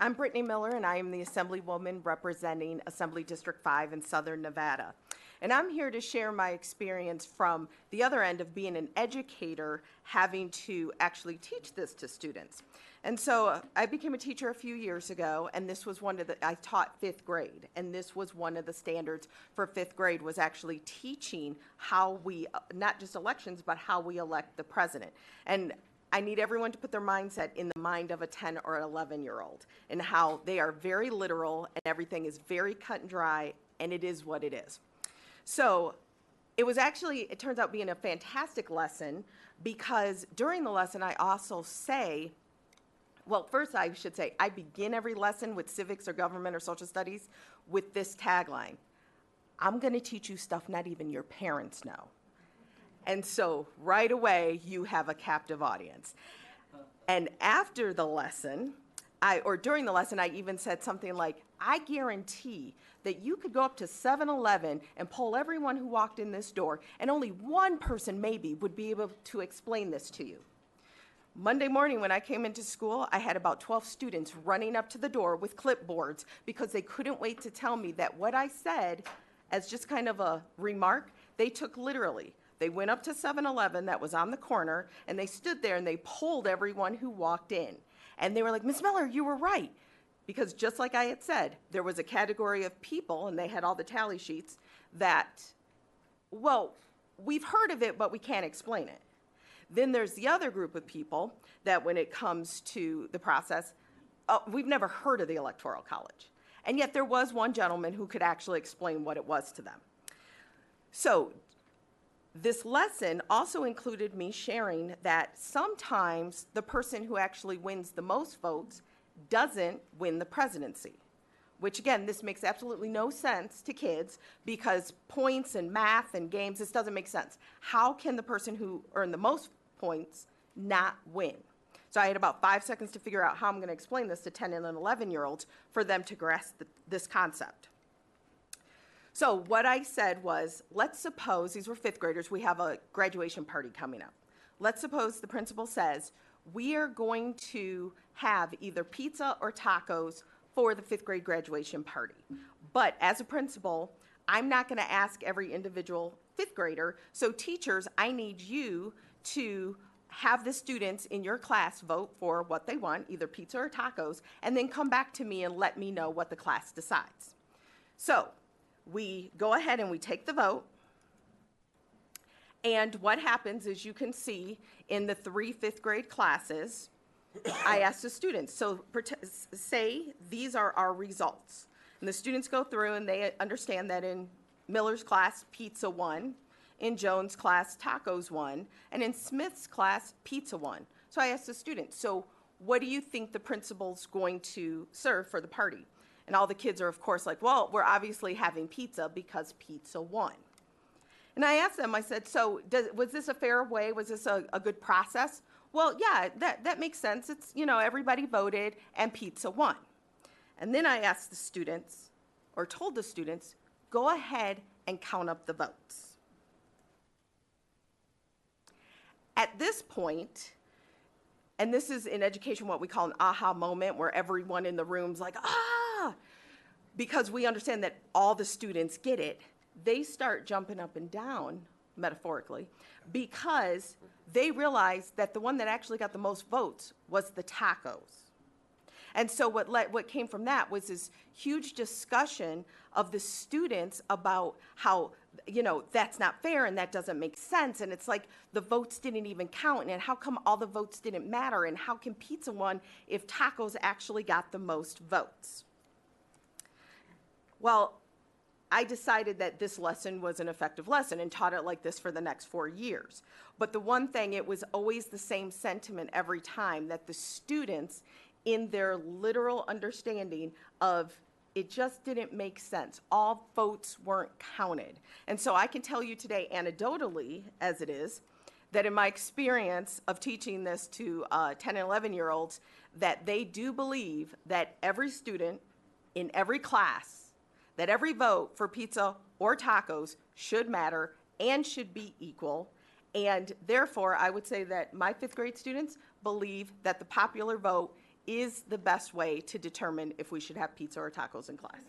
I'm Brittney Miller, and I am the Assemblywoman representing Assembly District 5 in Southern Nevada. And I'm here to share my experience from the other end of being an educator, having to actually teach this to students. And so I became a teacher a few years ago, and this was I taught 5th grade, and this was one of the standards for 5th grade, was actually teaching how we, not just elections, but how we elect the president. And I need everyone to put their mindset in the mind of a 10 or 11-year-old and how they are very literal and everything is very cut and dry, and it is what it is. So it turns out being a fantastic lesson, because during the lesson I also say, well, first I should say, I begin every lesson with civics or government or social studies with this tagline: I'm going to teach you stuff not even your parents know. And so right away, you have a captive audience. And after the lesson, during the lesson, I even said something like, I guarantee that you could go up to 7-Eleven and poll everyone who walked in this door, and only one person maybe would be able to explain this to you. Monday morning when I came into school, I had about 12 students running up to the door with clipboards because they couldn't wait to tell me that what I said, as just kind of a remark, they took literally. They went up to 7-Eleven that was on the corner, and they stood there and they polled everyone who walked in. And they were like, Ms. Miller, you were right. Because just like I had said, there was a category of people, and they had all the tally sheets, that, well, we've heard of it, but we can't explain it. Then there's the other group of people that when it comes to the process, we've never heard of the Electoral College. And yet there was one gentleman who could actually explain what it was to them. So this lesson also included me sharing that sometimes the person who actually wins the most votes doesn't win the presidency, which again, this makes absolutely no sense to kids, because points and math and games, this doesn't make sense. How can the person who earned the most points not win? So I had about 5 seconds to figure out how I'm going to explain this to 10 and 11-year-olds for them to grasp this concept. So what I said was, let's suppose, these were 5th graders, we have a graduation party coming up. Let's suppose the principal says, we are going to have either pizza or tacos for the 5th grade graduation party. But as a principal, I'm not going to ask every individual 5th grader, so teachers, I need you to have the students in your class vote for what they want, either pizza or tacos, and then come back to me and let me know what the class decides. So we go ahead and we take the vote. And what happens is, you can see in the 3 5th grade classes, I asked the students, so say these are our results. And the students go through and they understand that in Miller's class, pizza won, in Jones' class, tacos won, and in Smith's class, pizza won. So I asked the students, so what do you think the principal's going to serve for the party? And all the kids are, of course, like, well, we're obviously having pizza because pizza won. And I asked them, I said, so was this a fair way? Was this a good process? Well, yeah, that makes sense. It's, everybody voted and pizza won. And then I asked the students, or told the students, go ahead and count up the votes. At this point, and this is in education what we call an aha moment, where everyone in the room's like, ah, because we understand that all the students get it, they start jumping up and down, metaphorically, because they realize that the one that actually got the most votes was the tacos. And so what came from that was this huge discussion of the students about how, that's not fair and that doesn't make sense. And it's like the votes didn't even count, and how come all the votes didn't matter, and how can pizza win if tacos actually got the most votes? Well, I decided that this lesson was an effective lesson and taught it like this for the next 4 years. But the one thing, it was always the same sentiment every time, that the students, in their literal understanding of it just didn't make sense. All votes weren't counted. And so I can tell you today, anecdotally, as it is, that in my experience of teaching this to 10 and 11-year-olds, that they do believe that every student in every class, that every vote for pizza or tacos should matter and should be equal. And therefore, I would say that my 5th grade students believe that the popular vote is the best way to determine if we should have pizza or tacos in class.